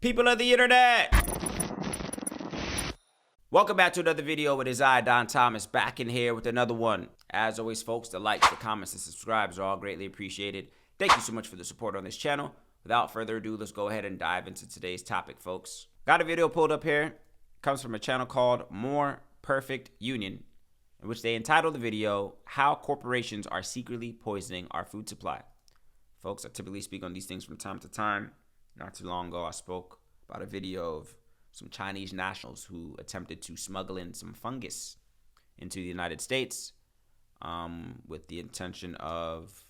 People of the internet, welcome back to another video. It is I, Don Thomas, back in here with another one. As always, folks, the likes, the comments, and subscribes are all greatly appreciated. Thank you so much for the support on this channel. Without further ado, let's go ahead and dive into today's topic, folks. Got a video pulled up here. It comes from a channel called More Perfect Union, in which they entitled the video, How Corporations Are Secretly Poisoning Our Food Supply. Folks, I typically speak on these things from time to time. Not too long ago, I spoke about a video of some Chinese nationals who attempted to smuggle in some fungus into the United States with the intention of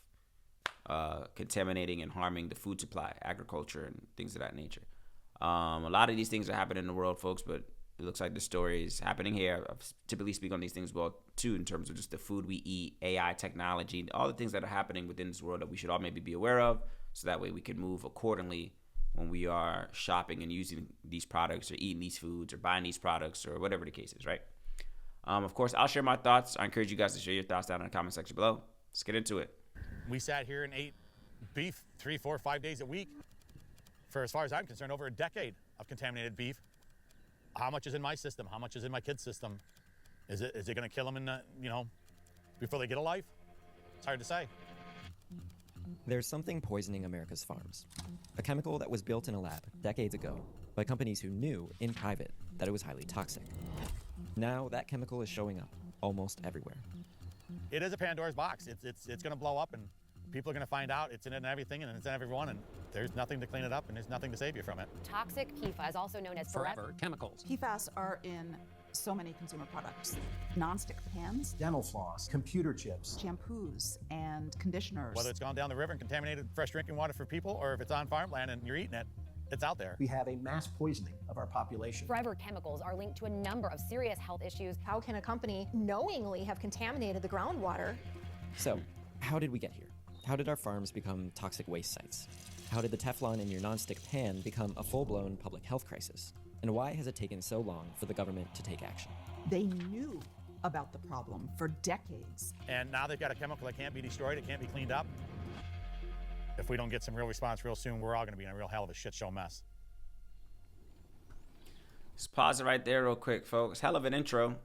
contaminating and harming the food supply, agriculture, and things of that nature. A lot of these things are happening in the world, folks, but it looks like the story is happening here. I typically speak on these things well, too, in terms of just the food we eat, AI technology, all the things that are happening within this world that we should all maybe be aware of, so that way we can move accordingly when we are shopping and using these products or eating these foods or buying these products or whatever the case is, right? Of course, I'll share my thoughts. I encourage you guys to share your thoughts down in the comment section below. Let's get into it. We sat here and ate beef 3, 4, 5 days a week for, as far as I'm concerned, over a decade of contaminated beef. How much is in my system? How much is in my kid's system? Is it going to kill them before they get a life? It's hard to say. There's something poisoning America's farms. A chemical that was built in a lab decades ago by companies who knew in private that it was highly toxic. Now that chemical is showing up almost everywhere. It is a Pandora's box. It's going to blow up and people are going to find out it's in everything and it's in everyone, and there's nothing to clean it up and there's nothing to save you from it. Toxic PFAS, also known as forever chemicals. PFAS are in so many consumer products. Non-stick pans, Dental floss, computer chips, shampoos, and conditioners. Whether it's gone down the river and contaminated fresh drinking water for people, or if it's on farmland and you're eating it, it's out there. We have a mass poisoning of our population. Forever chemicals are linked to a number of serious health issues. How can a company knowingly have contaminated the groundwater? So, how did we get here? How did our farms become toxic waste sites? How did the Teflon in your nonstick pan become a full-blown public health crisis? And why has it taken so long for the government to take action? They knew about the problem for decades. And now they've got a chemical that can't be destroyed, it can't be cleaned up. If we don't get some real response real soon, we're all going to be in a real hell of a shit show mess. Let's pause it right there real quick, folks. Hell of an intro.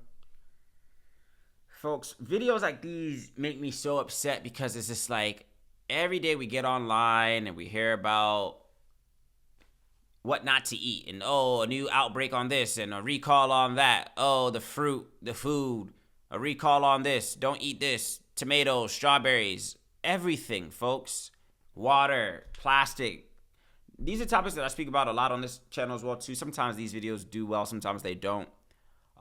Folks, videos like these make me so upset because it's just like every day we get online and we hear about what not to eat, and oh, a new outbreak on this and a recall on that. Oh, the fruit, the food, a recall on this. Don't eat this. Tomatoes, strawberries, everything, folks. Water, plastic. These are topics that I speak about a lot on this channel as well too. Sometimes these videos do well, sometimes they don't.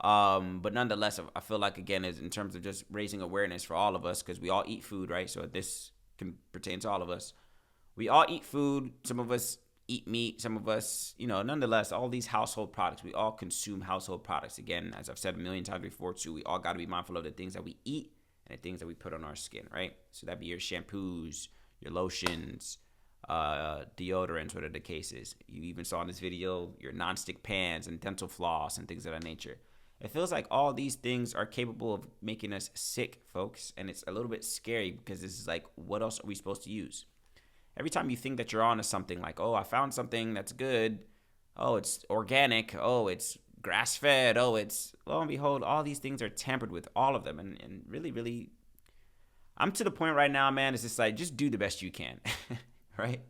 But nonetheless, I feel like, again, is in terms of just raising awareness for all of us, because we all eat food, right? So this can pertain to all of us. We all eat food. Some of us eat meat, some of us, nonetheless, all these household products, we all consume household products. Again, as I've said a million times before too, we all got to be mindful of the things that we eat and the things that we put on our skin, right? So that'd be your shampoos, your lotions, deodorants, whatever the case is. You even saw in this video your nonstick pans and dental floss and things of that nature. It feels like all these things are capable of making us sick, folks, and it's a little bit scary because this is like, what else are we supposed to use? Every time you think that you're onto something, like, oh, I found something that's good. Oh, it's organic. Oh, it's grass-fed. Oh, it's, lo and behold, all these things are tampered with, all of them. And really, really, I'm to the point right now, man, it's just like, just do the best you can, right?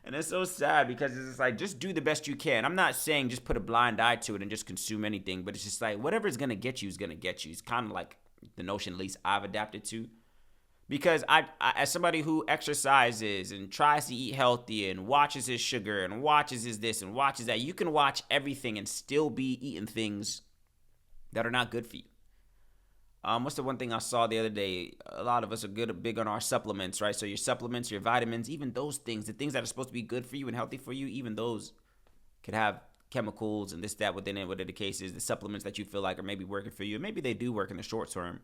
And it's so sad because it's just like, just do the best you can. I'm not saying just put a blind eye to it and just consume anything, but it's just like, whatever is going to get you is going to get you. It's kind of like the notion, at least I've adapted to. Because I, as somebody who exercises and tries to eat healthy and watches his sugar and watches his this and watches that, you can watch everything and still be eating things that are not good for you. What's the one thing I saw the other day? A lot of us are big on our supplements, right? So your supplements, your vitamins, even those things, the things that are supposed to be good for you and healthy for you, even those could have chemicals and this, that within it, whatever the case is. The supplements that you feel like are maybe working for you, maybe they do work in the short term.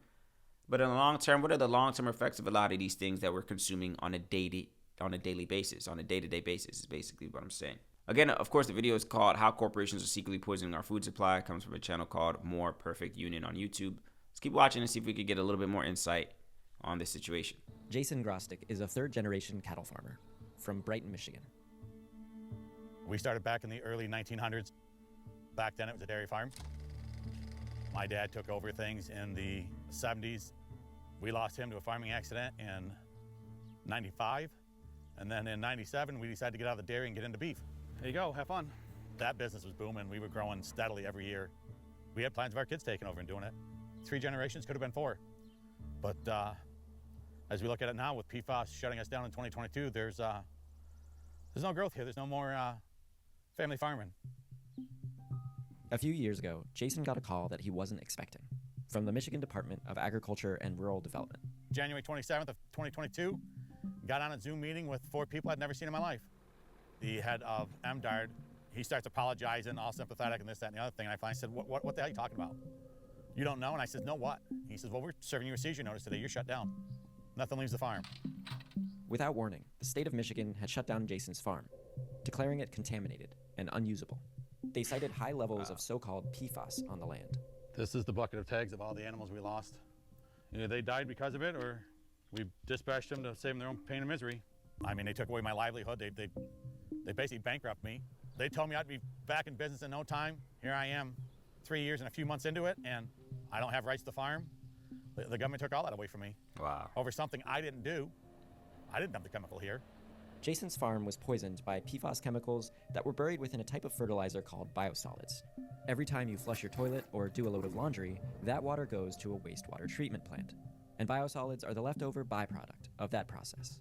But in the long term, what are the long-term effects of a lot of these things that we're consuming on a daily basis, on a day-to-day basis is basically what I'm saying. Again, of course, the video is called How Corporations Are Secretly Poisoning Our Food Supply. It comes from a channel called More Perfect Union on YouTube. Let's keep watching and see if we could get a little bit more insight on this situation. Jason Grostick is a third-generation cattle farmer from Brighton, Michigan. We started back in the early 1900s. Back then it was a dairy farm. My dad took over things in the 70s. We lost him to a farming accident in 95. And then in 97, we decided to get out of the dairy and get into beef. There you go, have fun. That business was booming. We were growing steadily every year. We had plans of our kids taking over and doing it. 3 generations, could have been 4. But as we look at it now with PFAS shutting us down in 2022, there's no growth here. There's no more family farming. A few years ago, Jason got a call that he wasn't expecting from the Michigan Department of Agriculture and Rural Development. January 27th of 2022, got on a Zoom meeting with 4 people I'd never seen in my life. The head of MDARD, he starts apologizing, all sympathetic and this, that, and the other thing. And I finally said, what the hell are you talking about? You don't know? And I said, no, what? He says, well, we're serving you a seizure notice today. You're shut down. Nothing leaves the farm. Without warning, the state of Michigan had shut down Jason's farm, declaring it contaminated and unusable. They cited high levels of so-called PFAS on the land. This is the bucket of tags of all the animals we lost. Either they died because of it or we dispatched them to save them their own pain and misery. I mean, they took away my livelihood. They basically bankrupted me. They told me I'd be back in business in no time. Here I am, 3 years and a few months into it, and I don't have rights to the farm. The government took all that away from me. Wow. Over something I didn't do. I didn't dump the chemical here. Jason's farm was poisoned by PFAS chemicals that were buried within a type of fertilizer called biosolids. Every time you flush your toilet or do a load of laundry, that water goes to a wastewater treatment plant. And biosolids are the leftover byproduct of that process.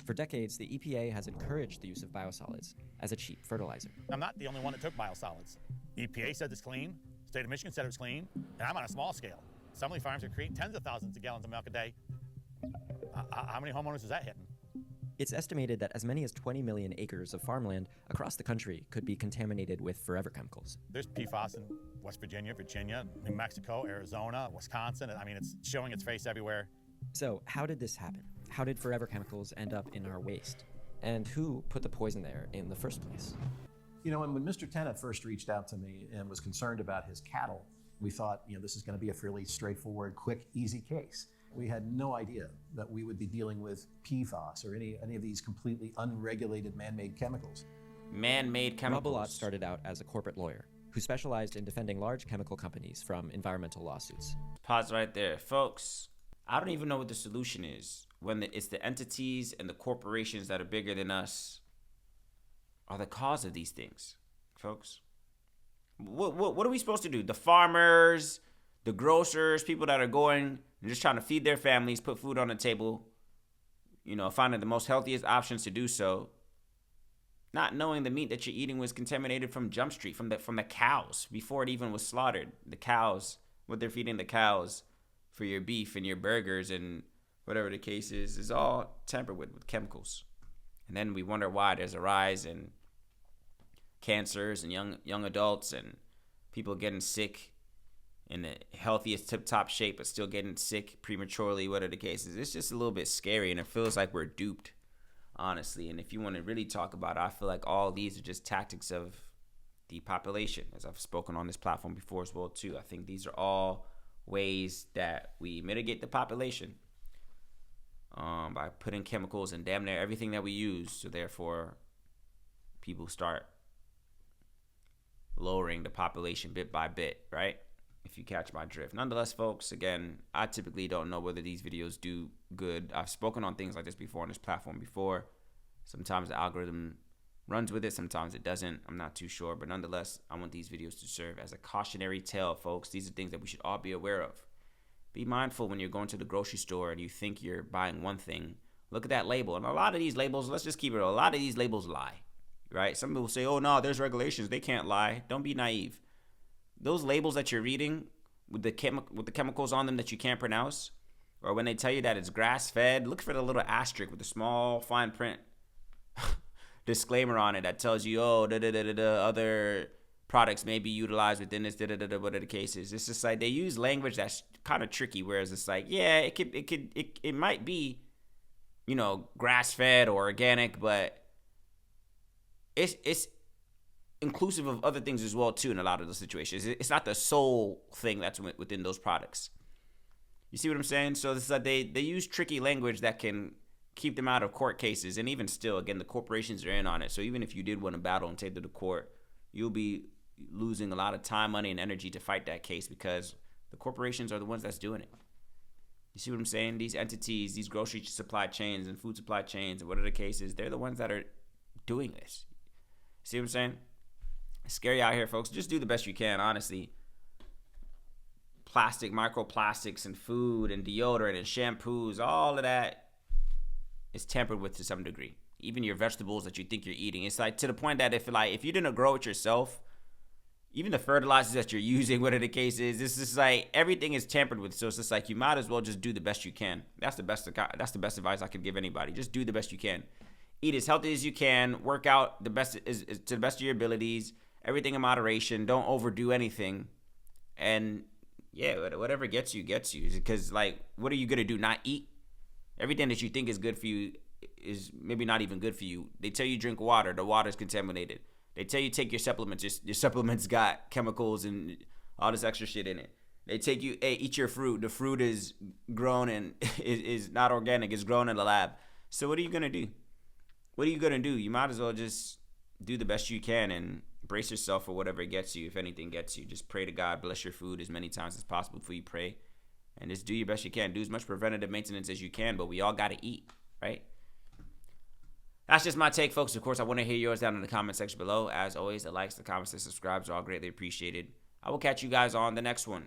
For decades, the EPA has encouraged the use of biosolids as a cheap fertilizer. I'm not the only one that took biosolids. EPA said it's clean. State of Michigan said it was clean. And I'm on a small scale. Some of these farms are creating tens of thousands of gallons of milk a day. How many homeowners is that hitting? It's estimated that as many as 20 million acres of farmland across the country could be contaminated with forever chemicals. There's PFAS in West Virginia, New Mexico, Arizona, Wisconsin. I mean, it's showing its face everywhere. So how did this happen? How did forever chemicals end up in our waste? And who put the poison there in the first place? You know, and when Mr. Tennant first reached out to me and was concerned about his cattle, we thought, this is going to be a fairly straightforward, quick, easy case. We had no idea that we would be dealing with PFAS or any of these completely unregulated man-made chemicals. Man-made chemicals. Rob Bilott started out as a corporate lawyer who specialized in defending large chemical companies from environmental lawsuits. Pause right there. Folks, I don't even know what the solution is when it's the entities and the corporations that are bigger than us are the cause of these things, folks. What are we supposed to do? The farmers, the grocers, people that are going and just trying to feed their families, put food on the table, finding the most healthiest options to do so, not knowing the meat that you're eating was contaminated from Jump Street, from the cows before it even was slaughtered. The cows, what they're feeding the cows for your beef and your burgers and whatever the case is all tampered with chemicals. And then we wonder why there's a rise in cancers and young adults and people getting sick in the healthiest tip-top shape but still getting sick prematurely, whatever the case is. It's just a little bit scary, and it feels like we're duped, honestly. And if you want to really talk about it, I feel like all these are just tactics of depopulation, as I've spoken on this platform before as well too. I think these are all ways that we mitigate the population by putting chemicals in damn near everything that we use, so therefore people start lowering the population bit by bit, right? If you catch my drift. Nonetheless, folks, again, I typically don't know whether these videos do good. I've spoken on things like this before on this platform before. Sometimes the algorithm runs with it, sometimes it doesn't. I'm not too sure, but nonetheless, I want these videos to serve as a cautionary tale, folks. These are things that we should all be aware of. Be mindful when you're going to the grocery store and you think you're buying one thing. Look at that label. And a lot of these labels, let's just keep it real, a lot of these labels lie, right? Some people say, oh, no, there's regulations. They can't lie. Don't be naive. Those labels that you're reading with the chemicals on them that you can't pronounce, or when they tell you that it's grass-fed, look for the little asterisk with the small fine print disclaimer on it that tells you, oh, other products may be utilized within this, whatever the case is. It's just like they use language that's kind of tricky, whereas it's like, yeah, it might be, grass-fed or organic, but it's inclusive of other things as well too in a lot of those situations. It's not the sole thing that's within those products. You see what I'm saying? So it's like they use tricky language that can keep them out of court cases. And even still, again, the corporations are in on it. So even if you did win a battle and take it to court, you'll be losing a lot of time, money, and energy to fight that case because the corporations are the ones that's doing it. You see what I'm saying? These entities, these grocery supply chains and food supply chains and whatever the case is, they're the ones that are doing this. See what I'm saying? It's scary out here, folks. Just do the best you can, honestly. Plastic, microplastics, and food, and deodorant, and shampoos, all of that is tampered with to some degree. Even your vegetables that you think you're eating. It's like to the point that if you didn't grow it yourself, even the fertilizers that you're using, whatever the case is, it's just like everything is tampered with. So it's just like you might as well just do the best you can. That's the best advice I could give anybody. Just do the best you can. Eat as healthy as you can. Work out the best is to the best of your abilities. Everything in moderation. Don't overdo anything. And yeah, whatever gets you. Because like, what are you gonna do? Not eat? Everything that you think is good for you is maybe not even good for you. They tell you drink water. The water's contaminated. They tell you take your supplements. Your supplements got chemicals and all this extra shit in it. They take you, hey, eat your fruit. The fruit is grown and is not organic. It's grown in the lab. So what are you going to do? What are you going to do? You might as well just do the best you can and brace yourself for whatever it gets you. If anything gets you, just pray to God. Bless your food as many times as possible before you pray. And just do your best you can. Do as much preventative maintenance as you can. But we all got to eat, right? That's just my take, folks. Of course, I want to hear yours down in the comment section below. As always, the likes, the comments, the subscribes are all greatly appreciated. I will catch you guys on the next one.